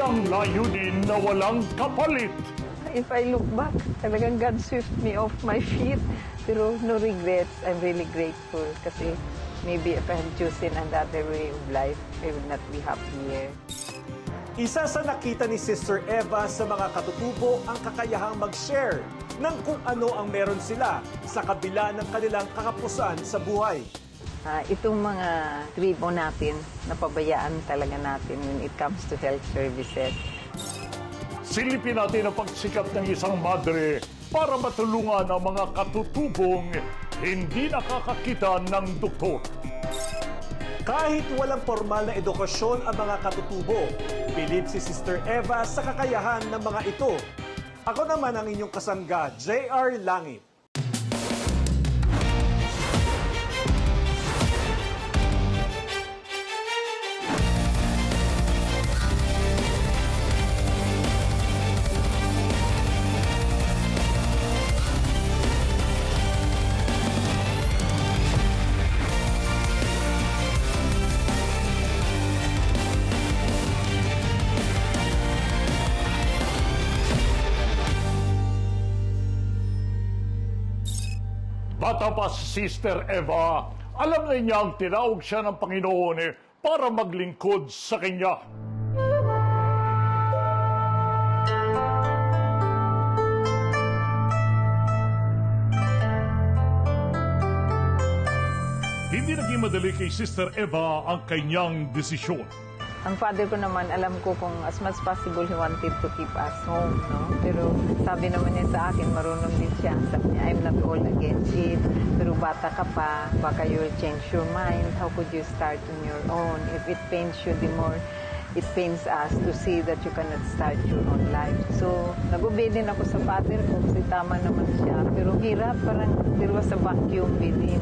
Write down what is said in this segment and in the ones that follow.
Isang layunin na walang kapalit. If I look back, talagang God swept me off my feet. Pero no regrets. I'm really grateful kasi maybe if I had chosen another way of life, I would not be happy here. Isa sa nakita ni Sister Eva sa mga katutubo ang kakayahang mag-share ng kung ano ang meron sila sa kabila ng kanilang kakapusan sa buhay. Itong mga tribo natin, napabayaan talaga natin when it comes to health services. Silipin natin ang pagsikap ng isang madre para matulungan ang mga katutubong hindi nakakakita ng doktor. Kahit walang formal na edukasyon ang mga katutubo, bilib si Sister Eva sa kakayahan ng mga ito. Ako naman ang inyong kasangga, J.R. Langit. Bata pa si Sister Eva, alam na niya ang tinawag siya ng Panginoon para maglingkod sa Kanya. Hindi naging madali kay Sister Eva ang kanyang desisyon. Ang father ko naman, alam ko kung as much possible he wanted to keep us home, no? Pero sabi naman niya sa akin, marunong din siya. Sabi niya, I'm not all against it. Pero bata ka pa, baka you'll change your mind. How could you start on your own? If it pains you, the more it pains us to see that you cannot start your own life. So, nag-obey din ako sa father ko kasi tama naman siya. Pero hirap, parang there was a vacuum within,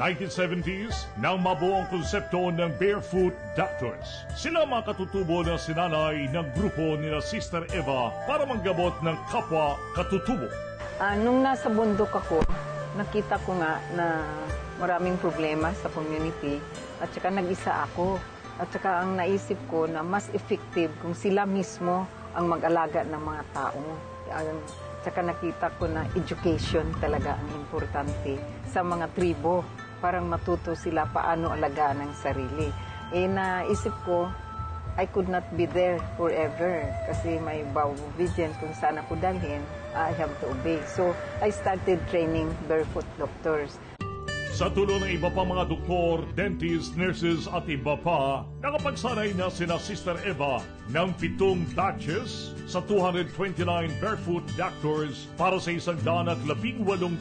1970s, nang mabuo ang konsepto ng Barefoot Doctors. Sila mga katutubo na sinanay ng grupo nila Sister Eva para manggamot ng kapwa katutubo. Nung nasa bundok ako, nakita ko nga na maraming problema sa community at saka nag-isa ako. At saka ang naisip ko na mas effective kung sila mismo ang mag-alaga ng mga tao. Saka nakita ko na education talaga ang importante sa mga tribo. Parang matuto sila paano alagaan ang sarili. Naisip ko, I could not be there forever kasi may vow of obedience kung saan ako dalhin, I have to obey. So, I started training barefoot doctors. Sa tulong ng iba pa mga doktor, dentist, nurses at iba pa, nakapagsanay na sina Sister Eva ng 7 batches sa 229 barefoot doctors para sa 118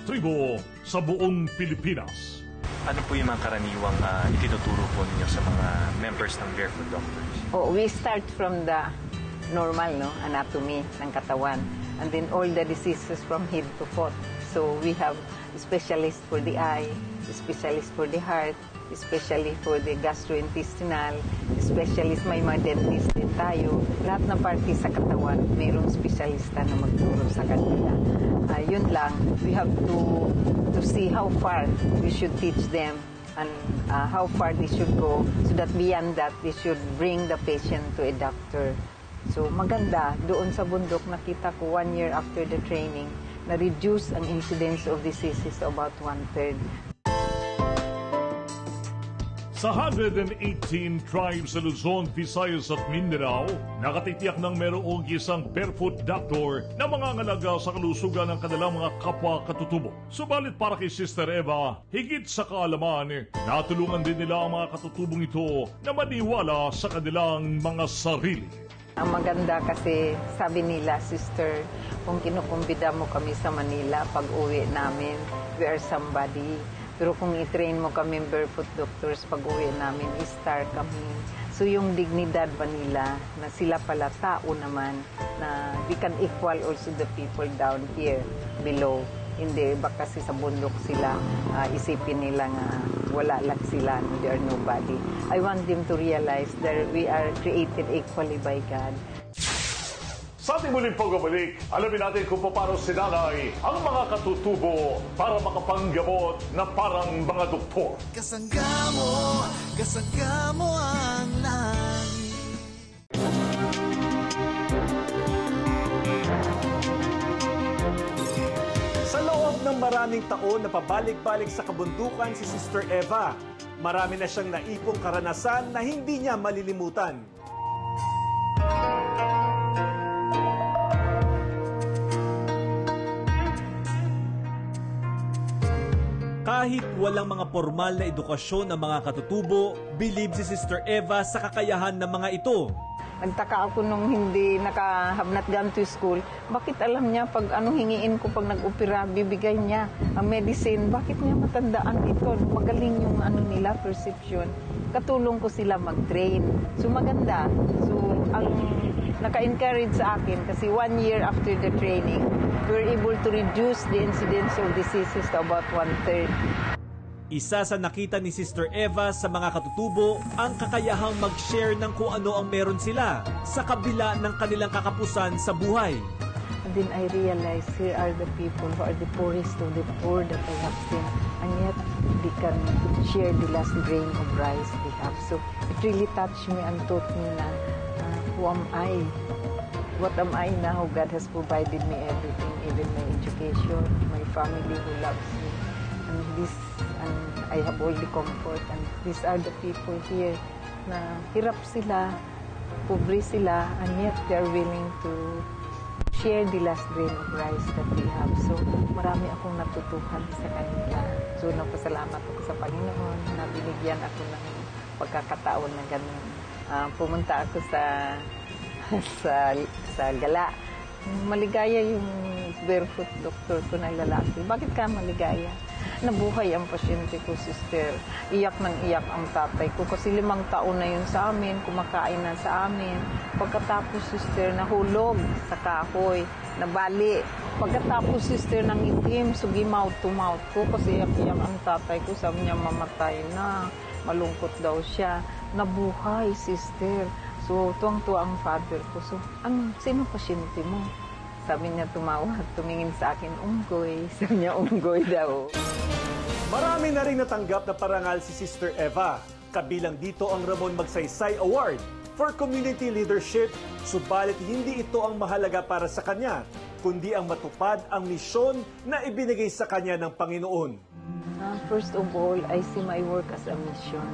tribo sa buong Pilipinas. Ano po yung mga karaniwang itinuturo po ninyo sa mga members ng Barefoot Doctors? We start from the normal anatomy ng katawan and then all the diseases from head to foot. So we have specialists for the eye, specialists for the heart, especially for the gastrointestinal, specialist, may mga dentist din tayo. Lahat ng parte sa katawan, mayroong specialista na magturo sa kanila. Yun lang, we have to see how far we should teach them and how far they should go so that beyond that, they should bring the patient to a doctor. So maganda, doon sa bundok nakita ko 1 year after the training, na-reduce ang incidence of diseases about 1/3. Sa 118 tribes sa Luzon, Visayas at Mindanao, nakatitiyak ng merong isang barefoot doctor na mangangalaga sa kalusugan ng kanilang mga kapwa katutubo. Subalit para kay Sister Eva, higit sa kaalaman, natulungan din nila ang mga katutubong ito na maniwala sa kanilang mga sarili. Ang maganda kasi sabi nila, Sister, kung kinukumbida mo kami sa Manila, pag uwi namin, we are somebody. Pero kung i-train mo kami barefoot doctors, pag-uwi namin, i-star kami. So yung dignidad ba nila, na sila pala tao naman, na we can equal also the people down here, below. Hindi, baka kasi sa bundok sila, isipin nila nga wala lang sila, they are nobody. I want them to realize that we are created equally by God. Sa ating muling pagbabalik, alamin natin kung paano sinanay ang mga katutubo para makapanggamot na parang mga doktor. Kasangga mo ang langit. maraming taon na pabalik-balik sa kabundukan si Sister Eva. Marami na siyang naipong karanasan na hindi niya malilimutan. Kahit walang mga formal na edukasyon ng mga katutubo, believe si Sister Eva sa kakayahan ng mga ito. Nagtaka ako nung hindi naka-have not gone to school. Bakit alam niya pag hingiin ko pag nag-opera, bibigay niya ang medicine? Bakit niya matandaan ito? Magaling yung nila, perception. Katulong ko sila mag-train. So maganda. So ang naka-encourage sa akin kasi 1 year after the training, we were able to reduce the incidence of diseases to about 1/3. Isa sa nakita ni Sister Eva sa mga katutubo ang kakayahang mag-share ng kung ano ang meron sila sa kabila ng kanilang kakapusan sa buhay. And then I realized here are the people who are the poorest of the poor that I have seen. And yet they can share the last grain of rice they have. So it really touched me and taught me na who am I? What am I now? God has provided me everything, even my education, my family who loves me. And I have all the comfort, and these are the people here na hirap sila, pobre sila, and yet they are willing to share the last grain of rice that they have. So marami akong natutuhan sa kanila. So napasalamat ako sa Panginoon na binigyan ako ng pagkakataon na ganun. Pumunta ako sa gala. Maligaya yung barefoot doctor ko na lalaki. Bakit ka maligaya? Nabuhay ang pasyente ko, sister. Iyak ng iyak ang tatay ko kasi 5 taon na yun sa amin, kumakain na sa amin. Pagkatapos, sister, nahulog sa kahoy, nabali. Pagkatapos, sister, ng itim, sugi mouth to mouth ko kasi iyak ang tatay ko. Sabi niya, mamatay na. Malungkot daw siya. Nabuhay, sister. So, tuwang-tuwa ang father ko. So, sino pasyente mo? Sabi niya tumawa, tumingin sa akin, unggoy. Sabi niya, unggoy daw. Marami na rin natanggap na parangal si Sister Eva. Kabilang dito ang Ramon Magsaysay Award for Community Leadership. Subalit hindi ito ang mahalaga para sa kanya, kundi ang matupad ang misyon na ibinigay sa kanya ng Panginoon. First of all, I see my work as a mission.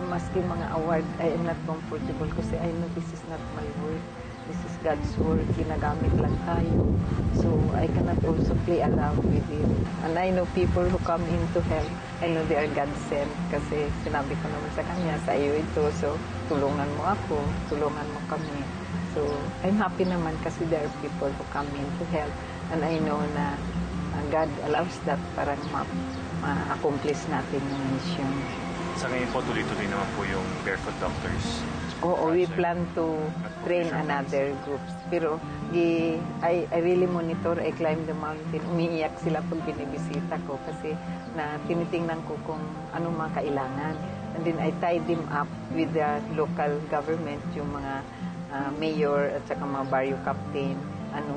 Maski mga award, I am not comfortable kasi I know this is not my work. This is God's work. Ginagamit lang tayo. So, I cannot also play around with it. And I know people who come in to help. I know they are God-sent kasi sinabi ko naman sa kanya, sa iyo ito. So, tulungan mo ako, tulungan mo kami. So, I'm happy naman kasi there are people who come in to help. And I know na God allows that para ma-accomplish natin yung mission. Sa ngayon po, tuloy-tuloy naman po yung Barefoot Doctors. Oo, we plan to train another groups. Pero I really monitor, I climb the mountain. Umiiyak sila pag binibisita ko kasi na tinitingnan ko kung anong mga kailangan. And then I tie them up with the local government, yung mga mayor at saka mga barrio captain,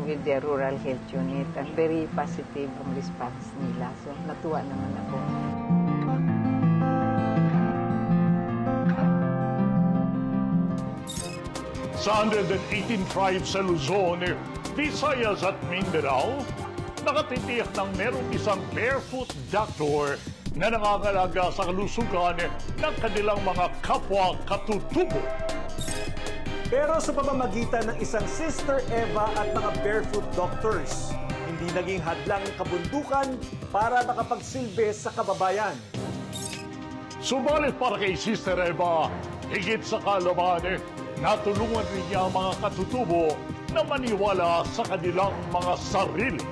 with the rural health unit. And very positive ang response nila. So natuwa naman ako. Sa 118 tribes sa Luzon, Visayas at Mindanao, nakatitiyak ng merong isang barefoot doctor na nangangalaga sa kalusugan ng kanilang mga kapwa katutubo. Pero sa pamamagitan ng isang Sister Eva at mga barefoot doctors, hindi naging hadlang ang kabundukan para makapagsilbi sa kababayan. Subalit para kay Sister Eva, higit sa kalaban, natulungan rin niya ang mga katutubo na maniwala sa kanilang mga sarili.